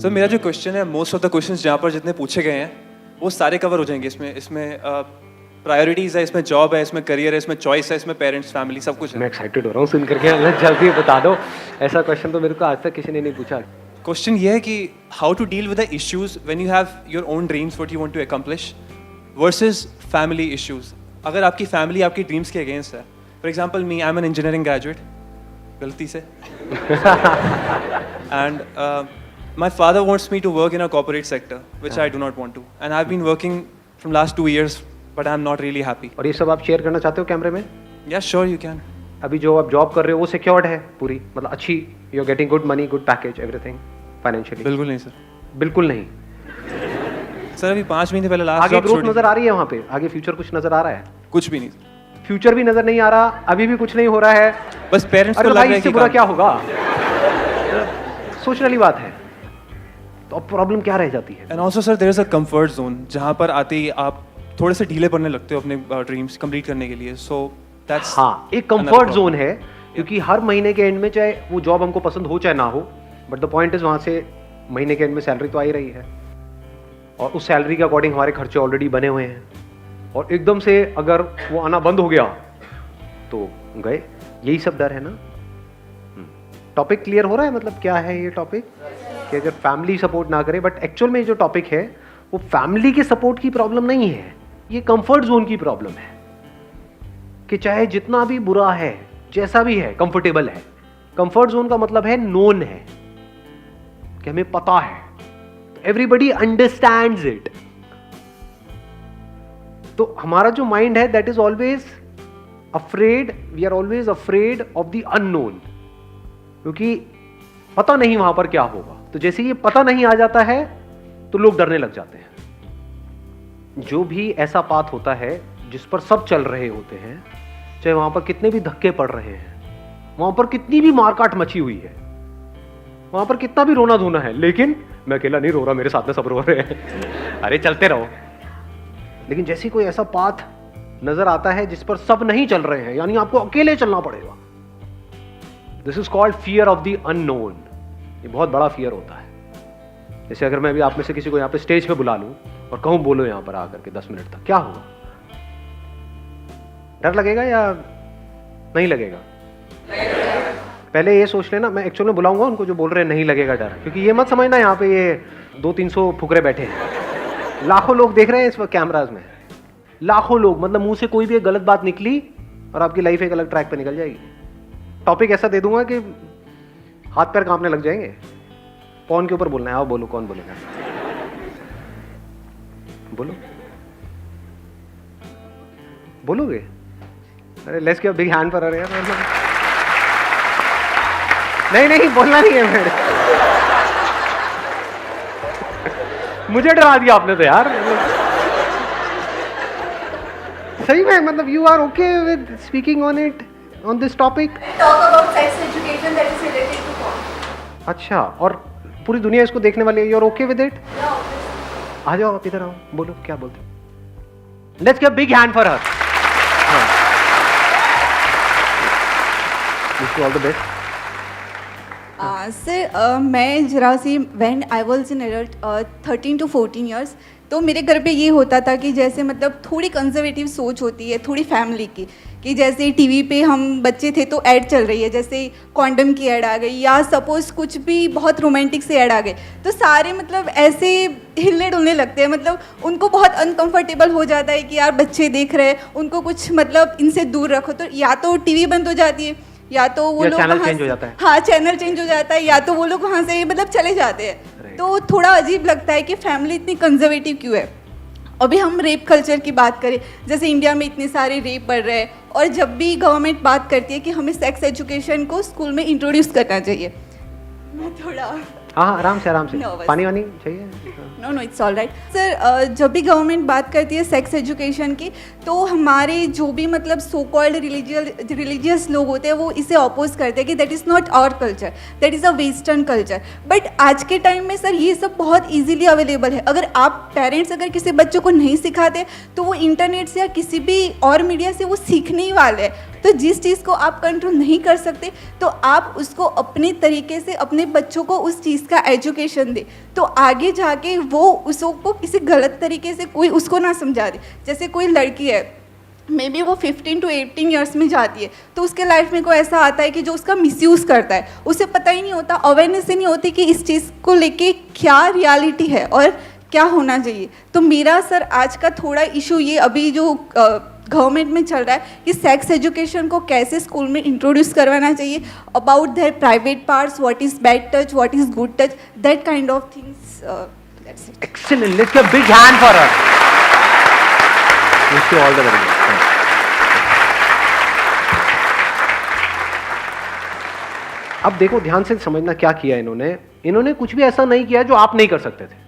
Sir मेरा जो question है, मोस्ट ऑफ द क्वेश्चंस जहाँ पर जितने पूछे गए हैं वो सारे कवर हो जाएंगे इसमें प्रायोरिटीज़ है, इसमें जॉब है, इसमें करियर है, इसमें चॉइस है, इसमें पेरेंट्स फैमिली सब कुछ है। मैं एक्साइटेड हो रहा हूँ सुन करके, जल्दी बता दो। ऐसा क्वेश्चन तो मेरे को आज तक किसी ने नहीं पूछा। क्वेश्चन ये है कि how to deal with the issues when you have your own dreams what you want to accomplish versus family issues. अगर आपकी फैमिली आपकी ड्रीम्स के अगेंस्ट है, for example me, I am an engineering graduate गलती से and my father wants me to work in a corporate sector which I do not want to, and I've been working from last 2 years but I'm not really happy. और ये सब आप share करना चाहते हो कैमरे में? Yeah, sure you can. अभी जो आप जॉब कर रहे हो वो सिक्योर्ड है पूरी, मतलब अच्छी, you are getting good money, good package, everything financially? बिल्कुल नहीं सर, बिल्कुल नहीं सर। अभी 5 महीने पहले लास्ट आगे ग्रोथ नजर आ रही है वहाँ पे? आगे फ्यूचर कुछ नजर आ रहा है? कुछ भी नहीं, फ्यूचर भी नजर नहीं आ रहा, अभी भी कुछ नहीं हो रहा है, बस पेरेंट्स को अरे लग रहा भाई है इससे कि बुरा क्या होगा? सोचने वाली बात है। तो अब प्रॉब्लम क्या रह जाती है? And also sir there is a comfort zone जहाँ पर आते ही आप थोड़े से ढीले पड़ने लगते हो अपने ड्रीम्स कंप्लीट करने के लिए। सो दैट्स हाँ, एक कंफर्ट जोन है, क्योंकि हर महीने के एंड में चाहे वो जॉब हमको पसंद हो चाहे ना हो, बट द पॉइंट इज वहाँ से महीने के एंड में सैलरी तो आ ही रही है, और उस सैलरी के अकॉर्डिंग हमारे खर्चे ऑलरेडी बने हुए हैं, और एकदम से अगर वो आना बंद हो गया तो गए। यही सब डर है ना। टॉपिक क्लियर हो रहा है? मतलब क्या है ये टॉपिक कि अगर फैमिली सपोर्ट ना करे, बट एक्चुअल में जो टॉपिक है वो फैमिली के सपोर्ट की प्रॉब्लम नहीं है, ये कंफर्ट जोन की प्रॉब्लम है कि चाहे जितना भी बुरा है, जैसा भी है, कंफर्टेबल है। कंफर्ट जोन का मतलब है नोन है, कि हमें पता है, एवरीबडी अंडरस्टैंड्स इट। तो हमारा जो माइंड है that is always afraid, we are always afraid of the unknown, क्योंकि पता नहीं वहां पर क्या होगा। तो जैसे ये पता नहीं आ जाता है तो लोग डरने लग जाते हैं। जो भी ऐसा पाथ होता है जिस पर सब चल रहे होते हैं, चाहे वहां पर कितने भी धक्के पड़ रहे हैं, वहां पर कितनी भी मारकाट मची हुई है, वहां पर कितना भी रोना धोना है, लेकिन मैं अकेला नहीं रो रहा, मेरे साथ में सब रो रहे हैं। अरे चलते रहो। लेकिन जैसे कोई ऐसा पाथ नजर आता है जिस पर सब नहीं चल रहे हैं, यानी आपको अकेले चलना पड़ेगा, this is called fear of the unknown. ये बहुत बड़ा फियर होता है। जैसे अगर मैं अभी आप में से किसी को यहाँ पे स्टेज पे बुला लूं और कहूं बोलो यहाँ पर आकर के 10 मिनट तक, क्या होगा? डर लगेगा या नहीं लगेगा? पहले ये सोच लेना, मैं एक्चुअल में बुलाऊंगा उनको जो बोल रहे हैं नहीं लगेगा डर, क्योंकि ये मत समझना यहाँ पे ये 200-300 फुकरे बैठे हैं, लाखों लोग देख रहे हैं इस वक्त कैमराज में, लाखों लोग। मतलब मुंह से कोई भी एक गलत बात निकली और आपकी लाइफ एक अलग ट्रैक पे निकल जाएगी। टॉपिक ऐसा दे दूंगा कि हाथ पैर कांपने लग जाएंगे। कौन के ऊपर बोलना है? आओ बोलो, कौन बोलेगा? बोलो, बोलोगे? अरे let's give a big hand for her यार। नहीं बोलना नहीं है मेरे। मुझे डरा दिया आपने तो यार। सही में, मतलब you are okay with speaking on it, on this topic? Talk about sex education that is related to porn. अच्छा, और पूरी दुनिया इसको देखने वाली है, you are okay with it? Yeah, obviously. आ जाओ आप इधर आओ, बोलो क्या बोलते? Let's give a big hand for her. Wish you all the best. Sir मैं जरा see when I was in adult 13 to 14 years, तो मेरे घर पे ये होता था कि जैसे मतलब थोड़ी कंजर्वेटिव सोच होती है थोड़ी फैमिली की, कि जैसे टीवी पे हम बच्चे थे तो ऐड चल रही है, जैसे कॉन्डम की ऐड आ गई या सपोज कुछ भी बहुत रोमांटिक से ऐड आ गए, तो सारे मतलब ऐसे हिलने डुलने लगते हैं, मतलब उनको बहुत अनकंफर्टेबल हो जाता है कि यार बच्चे देख रहे हैं, उनको कुछ मतलब इनसे दूर रखो। तो या तो टीवी बंद हो जाती है, या तो वो लोग चैनल चेंज हो जाता है। हाँ, चैनल चेंज हो जाता है, या तो वो लोग वहाँ से मतलब चले जाते हैं। तो थोड़ा अजीब लगता है कि फैमिली इतनी कंजर्वेटिव क्यों है। अभी हम रेप कल्चर की बात करें, जैसे इंडिया में इतने सारे रेप बढ़ रहे हैं, और जब भी गवर्नमेंट बात करती है कि हमें सेक्स एजुकेशन को स्कूल में इंट्रोड्यूस करना चाहिए, मैं थोड़ा हाँ आराम से Nervous. पानी वानी चाहिए? No it's all right sir. जब भी गवर्नमेंट बात करती है सेक्स एजुकेशन की, तो हमारे जो भी मतलब सो कॉल्ड रिलीजियस लोग होते हैं वो इसे अपोज करते हैं कि that is not our culture, that is a western culture. But आज के टाइम में सर ये सब बहुत ईजिली अवेलेबल है। अगर आप पेरेंट्स अगर किसी बच्चों को नहीं सिखाते तो वो इंटरनेट से या किसी भी और मीडिया से वो सीखने ही वाले हैं। तो जिस चीज़ को आप कंट्रोल नहीं कर सकते तो आप उसको अपने तरीके से अपने बच्चों को उस चीज़ का एजुकेशन दे, तो आगे जाके वो उसको किसी गलत तरीके से कोई उसको ना समझा दे। जैसे कोई लड़की है, मे बी वो 15 to 18 ईयर्स में जाती है, तो उसके लाइफ में कोई ऐसा आता है कि जो उसका मिसयूज़ करता है, उसे पता ही नहीं होता, अवेयरनेस ही नहीं होती कि इस चीज़ को लेके क्या रियलिटी है और क्या होना चाहिए। तो मेरा सर आज का थोड़ा इशू ये अभी जो गवर्नमेंट में चल रहा है कि सेक्स एजुकेशन को कैसे स्कूल में इंट्रोड्यूस करवाना चाहिए, about their private parts, what is bad touch, what is good touch, that kind of things. That's it. Excellent. Let's give a big hand for her. Wish you all the very best. अब देखो, ध्यान से समझना क्या किया इन्होंने कुछ भी ऐसा नहीं किया जो आप नहीं कर सकते थे।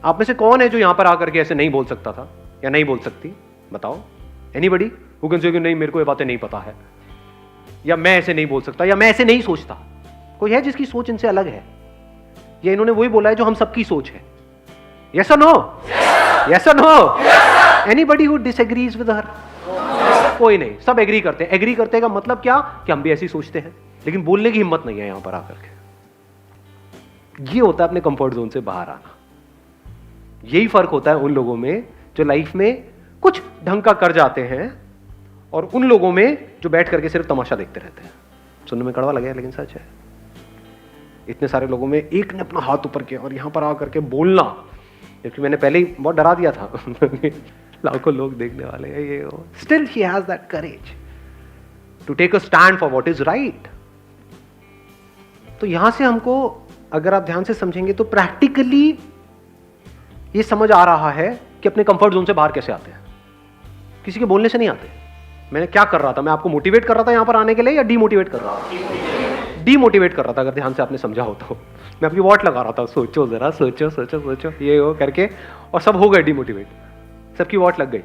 आप में से कौन है जो यहां पर आकर के ऐसे नहीं बोल सकता था या नहीं बोल सकती? बताओ। एनीबडी हु कैन से कि नहीं मेरे को ये बातें नहीं पता है, या मैं ऐसे नहीं बोल सकता, या मैं ऐसे नहीं सोचता? कोई है जिसकी सोच इनसे अलग है? या इन्होंने वही बोला है जो हम सबकी सोच है? यस और नो? यस और no? Anybody who disagrees with her? कोई नहीं, सब एग्री करते हैं। एग्री करते का मतलब क्या कि हम भी ऐसी सोचते हैं, लेकिन बोलने की हिम्मत नहीं है यहां पर आकर के। ये होता है अपने कंफर्ट जोन से बाहर आना। यही फर्क होता है उन लोगों में जो लाइफ में कुछ ढंग का कर जाते हैं और उन लोगों में जो बैठ करके सिर्फ तमाशा देखते रहते हैं। सुनने में कड़वा लगे लेकिन सच है। इतने सारे लोगों में एक ने अपना हाथ ऊपर किया और यहां पर आकर के बोलना, क्योंकि मैंने पहले ही बहुत डरा दिया था लाखों लोग देखने वाले हैं ये वो, still he has that courage to take a stand for what is right. तो यहां से हमको अगर आप ध्यान से समझेंगे तो प्रैक्टिकली ये समझ आ रहा है कि अपने कंफर्ट जोन से बाहर कैसे आते हैं। किसी के बोलने से नहीं आते। मैंने क्या कर रहा था? मैं आपको मोटिवेट कर रहा था यहां पर आने के लिए या डीमोटिवेट कर रहा था? डीमोटिवेट कर रहा था, अगर ध्यान से आपने समझा हो तो। मैं आपकी वॉट लगा रहा था, सोचो जरा, सोचो सोचो सोचो, ये वो करके, और सब हो गए डीमोटिवेट, सबकी वॉट लग गई।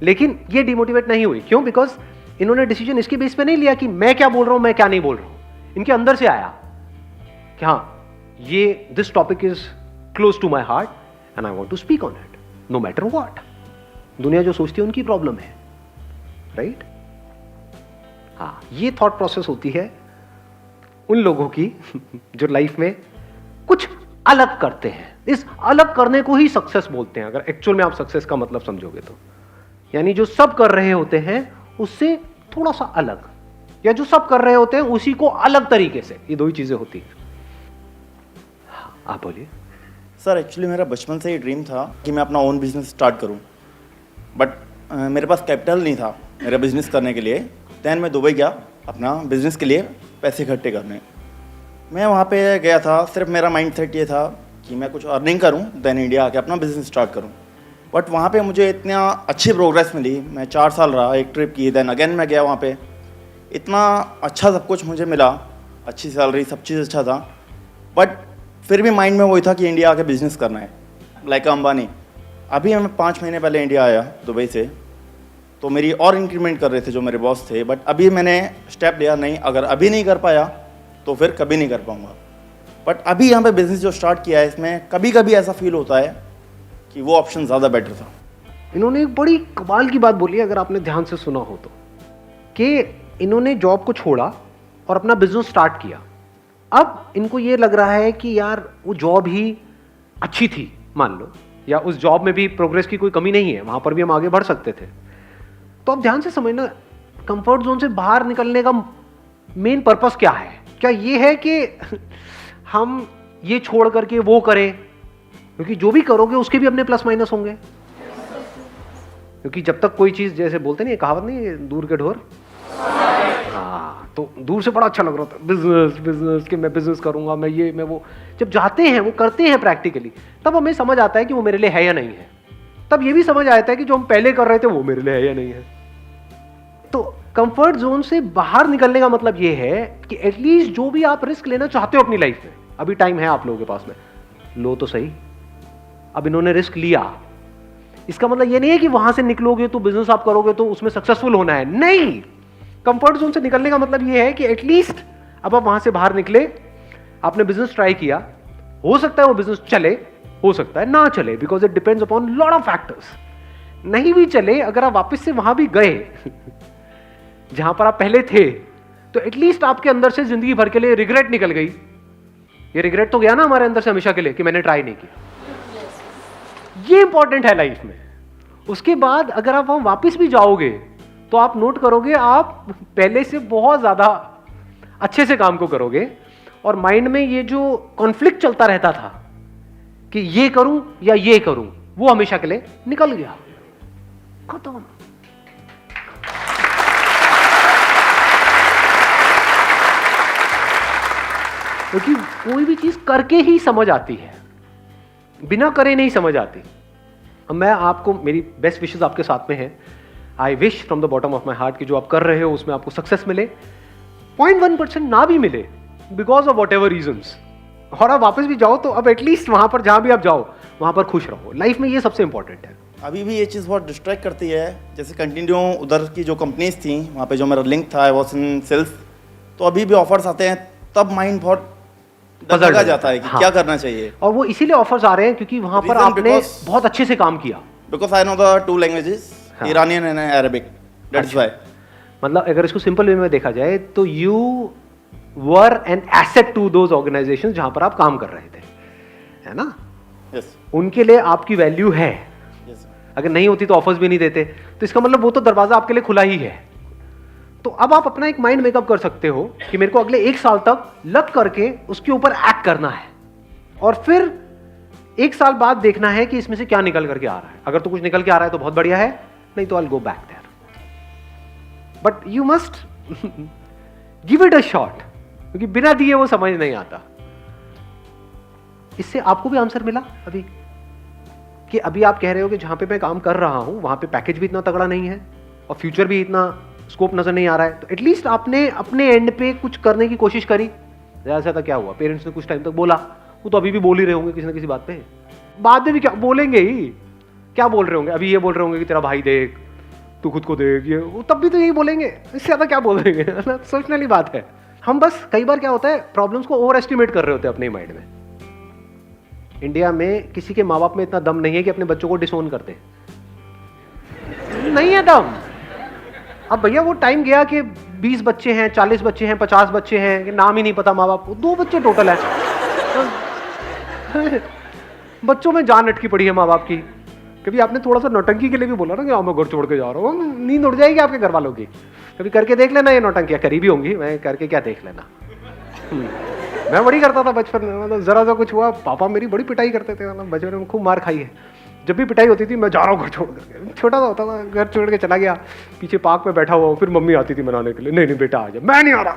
लेकिन ये डीमोटिवेट नहीं हुई। क्यों? बिकॉज इन्होंने डिसीजन इसके बेस पे नहीं लिया कि मैं क्या बोल रहा हूं, मैं क्या नहीं बोल रहा हूं। इनके अंदर से आया कि हाँ, ये this topic is close to my heart and I want to speak on it no matter what. दुनिया जो सोचती है उनकी प्रॉब्लम है, राइट? हाँ, ये थॉट प्रोसेस होती है उन लोगों की जो लाइफ में कुछ अलग करते हैं। इस अलग करने को ही सक्सेस बोलते हैं, अगर एक्चुअल में आप सक्सेस का मतलब समझोगे तो। यानी जो सब कर रहे होते हैं उससे थोड़ा सा अलग, या जो सब कर रहे होते हैं उसी को अलग तरीके से। ये दो ही चीजें होती हैं। हाँ, आप बोलिए। सर एक्चुअली मेरा बचपन से ही ड्रीम था कि मैं अपना ओन बिजनेस स्टार्ट करूं, बट मेरे पास कैपिटल नहीं था मेरा बिजनेस करने के लिए। दैन मैं दुबई गया अपना बिजनेस के लिए पैसे इकट्ठे करने। मैं वहाँ पे गया था, सिर्फ मेरा माइंडसेट ये था कि मैं कुछ अर्निंग करूं, दैन इंडिया आके अपना बिजनेस स्टार्ट करूं। बट वहाँ पे मुझे इतना अच्छी प्रोग्रेस मिली। मैं 4 साल रहा, एक ट्रिप की, दैन अगेन मैं गया वहाँ पे। इतना अच्छा सब कुछ मुझे मिला, अच्छी सैलरी, सब चीज़ अच्छा था। बट फिर भी माइंड में वही था कि इंडिया आके बिजनेस करना है, लाइक अंबानी। अभी मैं 5 महीने पहले इंडिया आया दुबई से, तो मेरी और इंक्रीमेंट कर रहे थे जो मेरे बॉस थे। बट अभी मैंने स्टेप लिया, नहीं अगर अभी नहीं कर पाया तो फिर कभी नहीं कर पाऊँगा। बट अभी यहाँ पे बिजनेस जो स्टार्ट किया है, इसमें कभी कभी ऐसा फील होता है कि वो ऑप्शन ज़्यादा बेटर था। इन्होंने एक बड़ी कमाल की बात बोली, अगर आपने ध्यान से सुना हो तो, कि इन्होंने जॉब को छोड़ा और अपना बिजनेस स्टार्ट किया। अब इनको ये लग रहा है कि यार वो जॉब ही अच्छी थी, मान लो, या उस जॉब में भी प्रोग्रेस की कोई कमी नहीं है, वहां पर भी हम आगे बढ़ सकते थे। तो अब ध्यान से समझना, कंफर्ट जोन से बाहर निकलने का मेन पर्पस क्या है? क्या ये है कि हम ये छोड़ करके वो करें? क्योंकि जो भी करोगे उसके भी अपने प्लस माइनस होंगे। क्योंकि जब तक कोई चीज, जैसे बोलते नहीं, कहावत नहीं, दूर के ढोर। हाँ, तो दूर से बड़ा अच्छा लग रहा था बिजनेस बिजनेस, कि मैं बिजनेस करूंगा, मैं ये मैं वो। जब जाते हैं, वो करते हैं प्रैक्टिकली, तब हमें समझ आता है कि वो मेरे लिए है या नहीं है। तब ये भी समझ आता है कि जो हम पहले कर रहे थे वो मेरे लिए है या नहीं है। तो कंफर्ट जोन से बाहर निकलने का मतलब ये है कि एटलीस्ट जो भी आप रिस्क लेना चाहते हो अपनी लाइफ में, अभी टाइम है आप लोगों के पास में, लो तो सही। अब इन्होंने रिस्क लिया, इसका मतलब ये नहीं है कि वहां से निकलोगे तो बिजनेस आप करोगे तो उसमें सक्सेसफुल होना है, नहीं। कंफर्ट जोन से निकलने का मतलब ये है कि एटलीस्ट अब आप वहां से बाहर निकले, आपने बिजनेस ट्राई किया, हो सकता है वो बिजनेस चले, हो सकता है ना चले, because it depends upon lot of factors. नहीं भी चले, अगर आप वापस से वहां भी गए जहां पर आप पहले थे, तो एटलीस्ट आपके अंदर से जिंदगी भर के लिए रिग्रेट निकल गई। ये रिग्रेट तो गया ना हमारे अंदर से हमेशा के लिए कि मैंने ट्राई नहीं किया। ये इंपॉर्टेंट है लाइफ में। उसके बाद अगर आप वहां वापस भी जाओगे तो आप नोट करोगे आप पहले से बहुत ज्यादा अच्छे से काम को करोगे, और माइंड में ये जो कॉन्फ्लिक्ट चलता रहता था कि ये करूं या ये करूं, वो हमेशा के लिए निकल गया, खत्म। क्योंकि कोई भी चीज करके ही समझ आती है, बिना करे नहीं समझ आती। अब मैं आपको, मेरी बेस्ट विशेस आपके साथ में है। I wish from the bottom of my heart कि जो आप कर रहे हो उसमें आपको सक्सेस मिले, 0.1% ना भी मिले because of whatever reasons, और आप वापस भी जाओ तो अब एटलीस्ट वहां पर जहां भी आप जाओ वहां पर खुश रहो। लाइफ में ये सबसे इंपॉर्टेंट है। अभी भी ये चीज़ बहुत डिस्ट्रैक्ट करती है। जैसे कंटिन्यू उधर की जो कंपनीज थी वहाँ पे जो मेरा लिंक था, आई वाज इन सेल्स, तो अभी भी ऑफर्स आते हैं तब माइंड बहुत Puzzled लगा जाता है कि हाँ। क्या करना चाहिए। और वो इसीलिए ऑफर्स आ रहे हैं क्योंकि वहां पर Reason आपने because- बहुत अच्छे से काम किया। Because I know the 2 languages, हाँ। Iranian and Arabic, that's why. मतलब अगर इसको सिंपल वे में देखा जाए तो you were an asset to those organisations जहां पर आप काम कर रहे थे, है ना? यस उनके लिए आपकी वैल्यू है। यस अगर नहीं होती तो ऑफर्स भी नहीं देते, तो इसका मतलब वो तो दरवाजा आपके लिए खुला ही है। तो अब आप अपना एक माइंड मेकअप कर सकते हो कि मेरे को अगले 1 साल तक लग करके उसके ऊपर एक्ट करना है, और फिर 1 साल बाद देखना है कि इसमें से क्या निकल करके आ रहा है। अगर तो कुछ निकल के आ रहा है तो बहुत बढ़िया है, नहीं तो I will go back there, but you must give it a shot, क्योंकि बिना दिए वो समझ नहीं आता। इससे आपको भी आंसर मिला अभी कि अभी आप कह रहे हो कि जहां पे मैं काम कर रहा हूं वहां पे पैकेज भी इतना तगड़ा नहीं है और फ्यूचर भी इतना स्कोप नजर नहीं आ रहा है, तो एटलीस्ट आपने अपने एंड पे कुछ करने की कोशिश करी। ऐसा था, क्या हुआ, पेरेंट्स ने कुछ टाइम तक बोला, वो तो अभी भी बोल ही रहे होंगे किसी ना किसी बात पे, बाद में भी क्या बोलेंगे ही, क्या बोल रहे होंगे, अभी ये बोल रहे होंगे कि तेरा भाई देख, तू खुद को देख, ये वो तब भी तो यही बोलेंगे, इससे ज्यादा क्या बोलेंगे, है ना? सोचने वाली बात है। हम बस कई बार क्या होता है, प्रॉब्लम्स को ओवर एस्टिमेट कर रहे होते हैं अपने माइंड में। इंडिया में किसी के माँ बाप में इतना दम नहीं है कि अपने बच्चों को डिसोन कर दे, नहीं है दम। अब भैया वो टाइम गया कि 20 बच्चे हैं, 40 बच्चे हैं, 50 बच्चे हैं, कि नाम ही नहीं पता माँ बाप को, 2 बच्चे टोटल है। बच्चों में जान अटकी पड़ी है माँ बाप की। कभी आपने थोड़ा सा नौटंकी के लिए भी बोला ना कि हाँ मैं घर छोड़ के जा रहा हूँ, नींद उड़ जाएगी आपके घर वालों की। कभी करके देख लेना, ये नौटंकियाँ करी भी होंगी, मैं करके क्या देख लेना। मैं बड़ी करता था बचपन में, मतलब जरा सा कुछ हुआ पापा मेरी बड़ी पिटाई करते थे, मतलब बचपन में खूब मार खाई है। जब भी पिटाई होती थी मैं जा रहा हूँ घर छोड़ करके, छोटा सा होता था, घर छोड़ के चला गया, पीछे पार्क में बैठा हुआ हूँ, फिर मम्मी आती थी मनाने के लिए, नहीं नहीं बेटा आ जा, मैं नहीं आ रहा,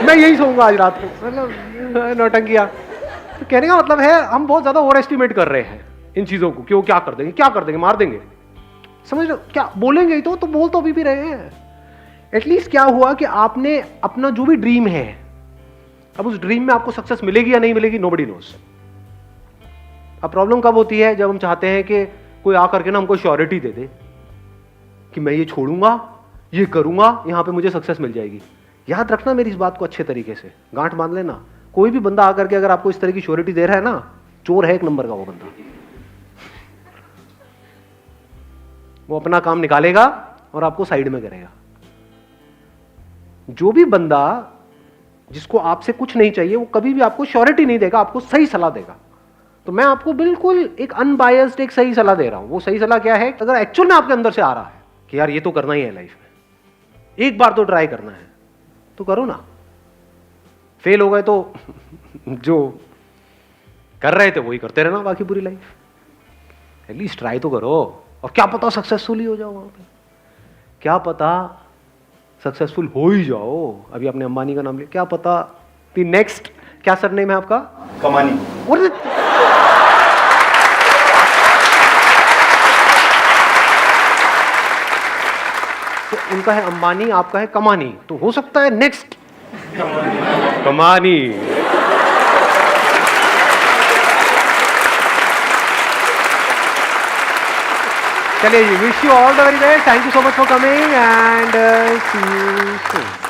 मैं यही सोऊंगा आज रात को, मतलब नौटंकिया। तो कहने का मतलब है हम बहुत ज्यादा ओवर एस्टिमेट कर रहे हैं इन चीजों को कि वो क्या कर देंगे, क्या कर देंगे, मार देंगे, समझ लो, क्या बोलेंगे ही तो बोल तो अभी भी रहे हैं। एटलीस्ट क्या हुआ कि आपने अपना जो भी ड्रीम है, अब उस ड्रीम में आपको सक्सेस मिलेगी या नहीं मिलेगी, नोबडी नोस। अब प्रॉब्लम कब होती है, जब हम चाहते हैं कि कोई आकर के ना हमको श्योरिटी दे दे कि मैं ये छोड़ूंगा, ये करूंगा, यहां पे मुझे सक्सेस मिल जाएगी। याद रखना मेरी इस बात को अच्छे तरीके से, गांठ बांध लेना, कोई भी बंदा आकर के अगर आपको इस तरह की श्योरिटी दे रहा है ना, चोर है 1 नंबर का वो बंदा। वो अपना काम निकालेगा और आपको साइड में करेगा। जो भी बंदा जिसको आपसे कुछ नहीं चाहिए वो कभी भी आपको श्योरिटी नहीं देगा, आपको सही सलाह देगा। तो मैं आपको बिल्कुल एक अनबायस्ड एक सही सलाह दे रहा हूं। वो सही सलाह क्या है, अगर एक्चुअल में आपके अंदर से आ रहा है कि यार ये तो करना ही है लाइफ में, एक बार तो ट्राई करना है, तो करो ना। फेल हो गए तो जो कर रहे थे वही करते रहना बाकी पूरी लाइफ। एटलीस्ट ट्राई तो करो, और क्या पता सक्सेसफुल ही हो जाओ वहां पे, क्या पता सक्सेसफुल हो ही जाओ। अभी आपने अंबानी का नाम लिया, क्या पता दी नेक्स्ट, क्या सरनेम है आपका, कमानी। तो उनका है अंबानी, आपका है कमानी, तो हो सकता है नेक्स्ट कमानी। चलिए जी, wish you all the very best, thank you so much for coming and see you soon.